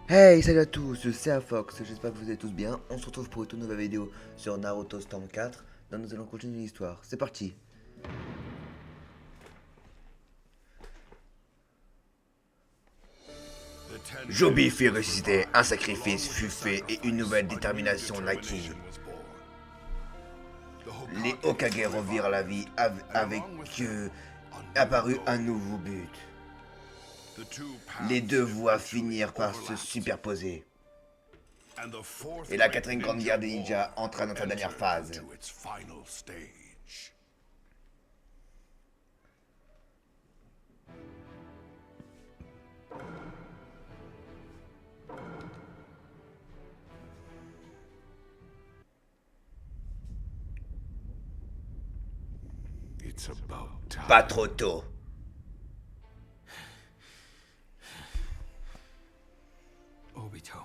Hey, salut à tous, c'est Fox, j'espère que vous allez tous bien. On se retrouve pour une toute nouvelle vidéo sur Naruto Storm 4, dont nous allons continuer l'histoire. C'est parti. Joby fut ressuscité, un sacrifice fut fait et une nouvelle détermination naquit. Les Hokage revirent la vie avec apparu un nouveau but. Les deux voies finirent par se superposer. Et la quatrième grande guerre des ninjas entra dans sa dernière phase. Pas trop tôt.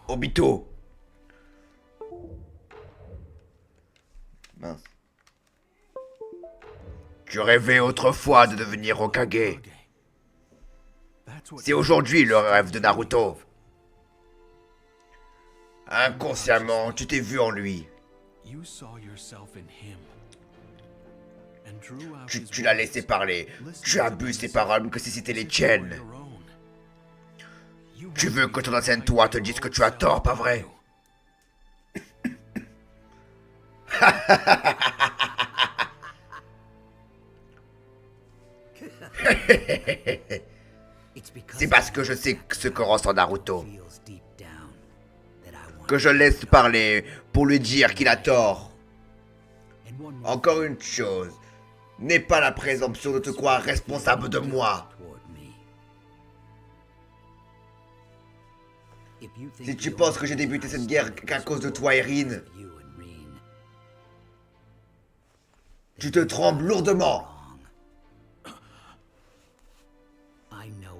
Obito. Mince. Tu rêvais autrefois de devenir Hokage. C'est aujourd'hui le rêve de Naruto. Inconsciemment, tu t'es vu en lui. Tu l'as laissé parler. Tu as bu ses paroles comme si c'était les tiennes. Tu veux que ton ancienne toi te dise que tu as tort, pas vrai? C'est parce que je sais ce que ressent Naruto que je laisse parler pour lui dire qu'il a tort. Encore une chose, n'aie pas la présomption de te croire responsable de moi. Si tu penses que j'ai débuté cette guerre qu'à cause de toi et Rin, tu te trompes lourdement.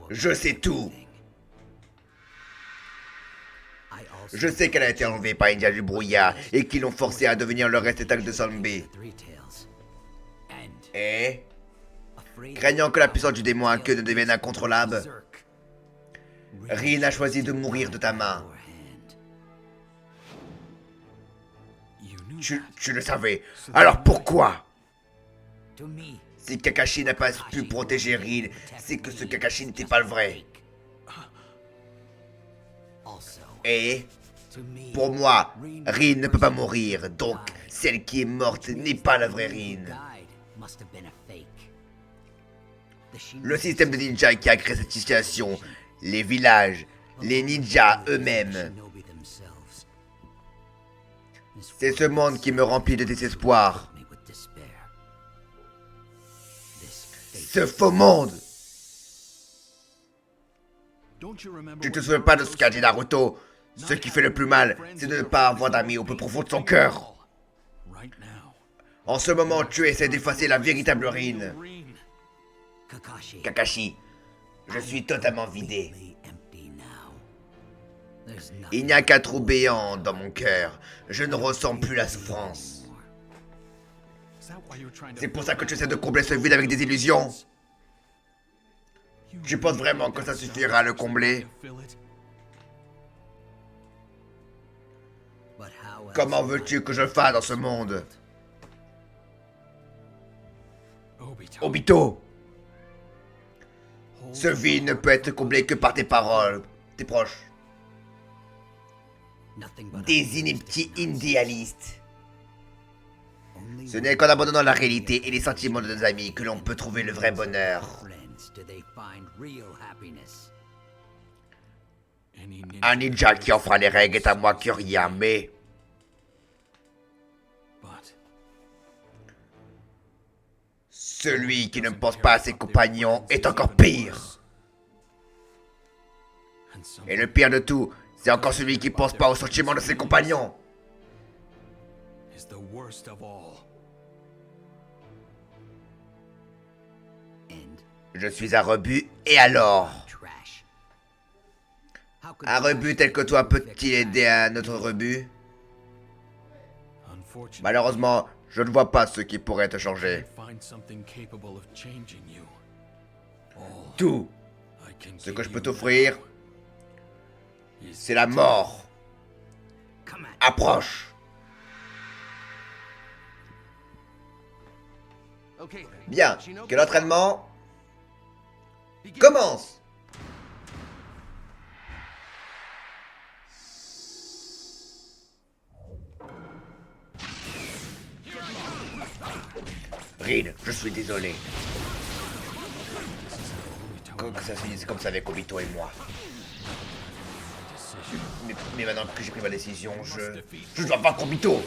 Je sais tout. Je sais qu'elle a été enlevée par Ninja du Brouillard et qu'ils l'ont forcée à devenir le réceptacle de Sanbei. Et, craignant que la puissance du démon à queue ne devienne incontrôlable, Rin a choisi de mourir de ta main. Tu le savais. Alors pourquoi? Si Kakashi n'a pas pu protéger Rin, c'est que ce Kakashi n'était pas le vrai. Et, pour moi, Rin ne peut pas mourir, donc celle qui est morte n'est pas la vraie Rin. Le système de ninja qui a créé cette situation, les villages, les ninjas eux-mêmes. C'est ce monde qui me remplit de désespoir. Ce faux monde. Tu te souviens pas de ce qu'a dit Naruto? Ce qui fait le plus mal, c'est de ne pas avoir d'amis au plus profond de son cœur. En ce moment, tu essaies d'effacer la véritable Rin. Kakashi, je suis totalement vidé. Il n'y a qu'un trou béant dans mon cœur. Je ne ressens plus la souffrance. C'est pour ça que tu essaies de combler ce vide avec des illusions? Tu penses vraiment que ça suffira à le combler? Comment veux-tu que je fasse dans ce monde? Obito! Ce vide ne peut être comblé que par tes paroles, tes proches. Des inepties idéalistes. Ce n'est qu'en abandonnant la réalité et les sentiments de nos amis que l'on peut trouver le vrai bonheur. Un ninja qui enfreint les règles est à moi que rien, mais... Celui qui ne pense pas à ses compagnons est encore pire. Et le pire de tout, c'est encore celui qui pense pas aux sentiments de ses compagnons. Je suis un rebut, et alors? Un rebut tel que toi peut-il aider un autre rebut? Malheureusement, je ne vois pas ce qui pourrait te changer. Tout ce que je peux t'offrir, C'est la mort. Approche. Bien, quel entraînement? Commence. Reed, je suis désolé. Que ça se finisse comme ça avec Obito et moi. Mais maintenant que j'ai pris ma décision, je dois vaincre Obito.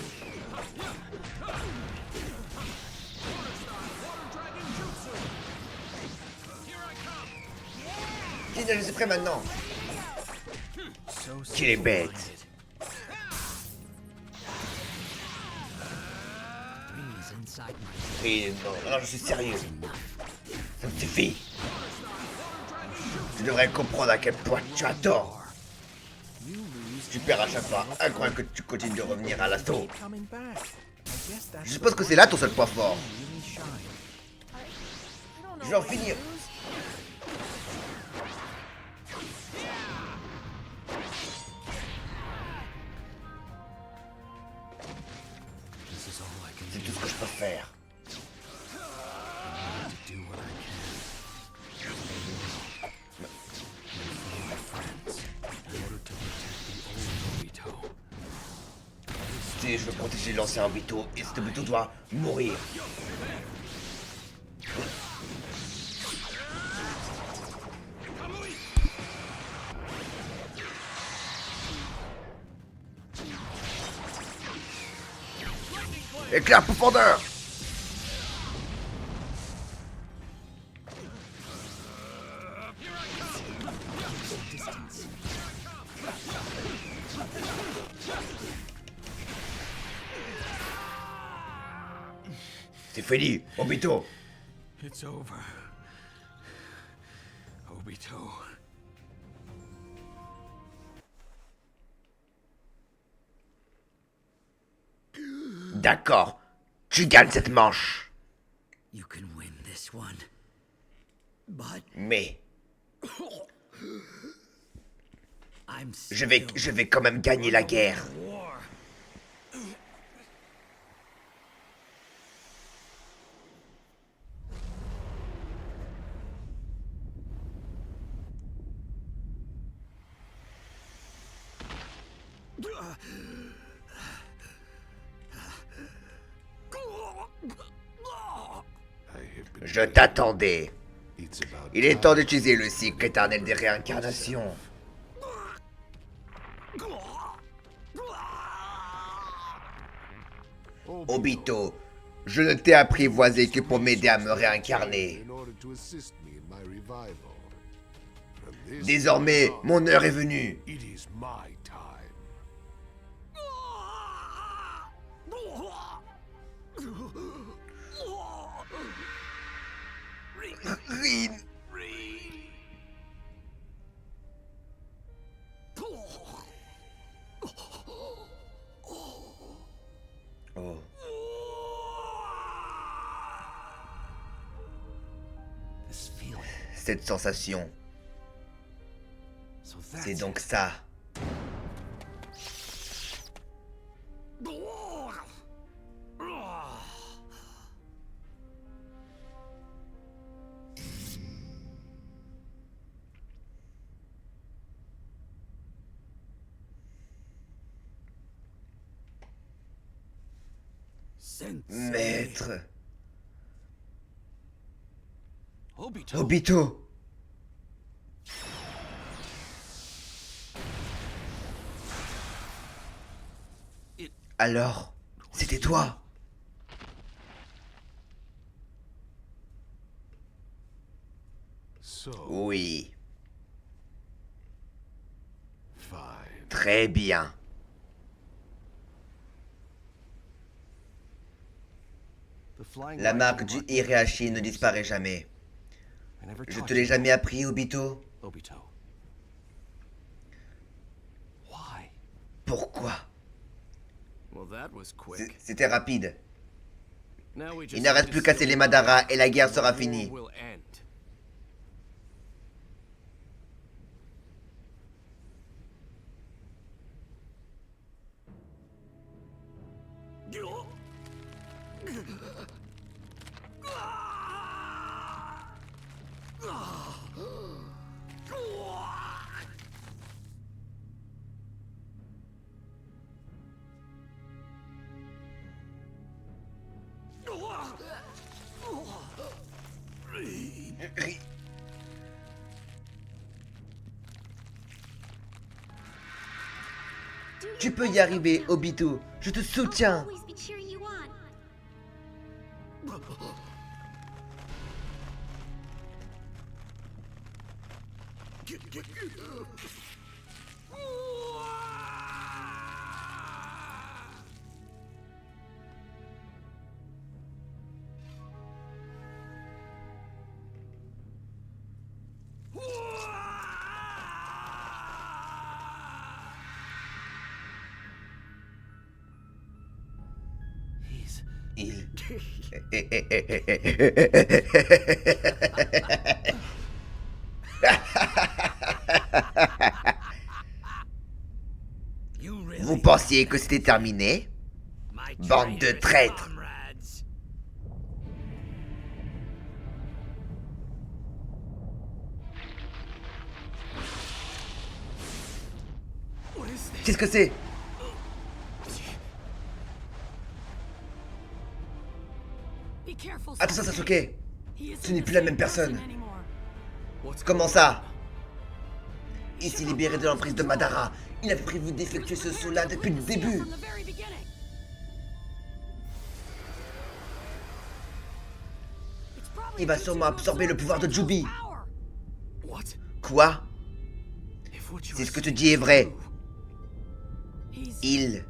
Je suis prêt maintenant. Qu'il est bête. Et non, je suis sérieux. Ça me suffit. Tu devrais comprendre à quel point tu as tort. Tu perds à chaque fois. Incroyable que tu continues de revenir à l'assaut. Je suppose que c'est là ton seul point fort. Je vais en finir. C'est tout ce que je peux faire. Je veux protéger l'ancien Obito et cet Obito doit mourir. Éclair profondeur. C'est fini, Obito. It's over. Obito. D'accord, tu gagnes cette manche. You can win this one. But Mais I'm je vais quand même gagner la guerre. war. Je t'attendais. Il est temps d'utiliser le cycle éternel des réincarnations. Obito, je ne t'ai apprivoisé que pour m'aider à me réincarner. Désormais, mon heure est venue. Rin. Oh. This feeling. Cette sensation, So that's c'est donc ça. Maître. Obito. Obito. Alors, c'était toi. Oui, très bien. La marque du Hirehashi ne disparaît jamais. Je te l'ai jamais appris, Obito? Obito. Why? Pourquoi? Well, that was quick. C'était rapide. Now we just Il ne reste plus qu'à casser les Madara et la guerre sera finie. will end. Tu peux y arriver, Obito. Je te soutiens. Always be cheering you on. He's Il... You really Vous pensiez que c'était terminé? my Bande de traîtres. comrades. what is this? Qu'est-ce que c'est? Be careful. Attention, Sasuke. He isn't ce n'est the plus la same même personne. person anymore. What's Comment going ça? Il s'est libéré de l'emprise de Madara. Il avait prévu d'effectuer ce saut-là depuis le début. From the very beginning. It's probably Il va due sûrement to absorber le pouvoir de absorb Jubi. Sengoku's power. on? What? Quoi? If what you Si are ce que tu saying dis est is vrai. true, He's Il...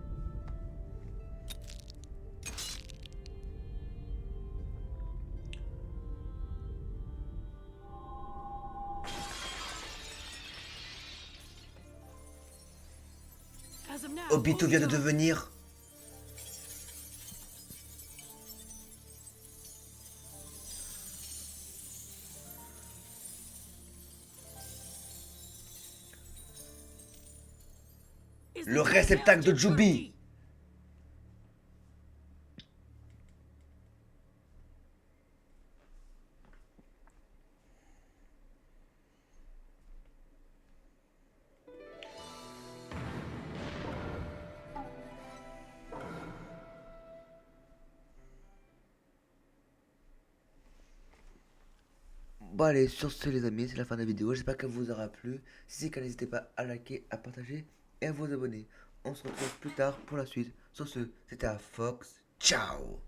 as of now. Obito vient de devenir... is le the réceptacle de Tokyo Jubi. Bon allez, sur ce les amis, c'est la fin de la vidéo, j'espère qu'elle vous aura plu. Si c'est le cas, n'hésitez pas à liker, à partager et à vous abonner. On se retrouve plus tard pour la suite. Sur ce, c'était à Fox. Ciao.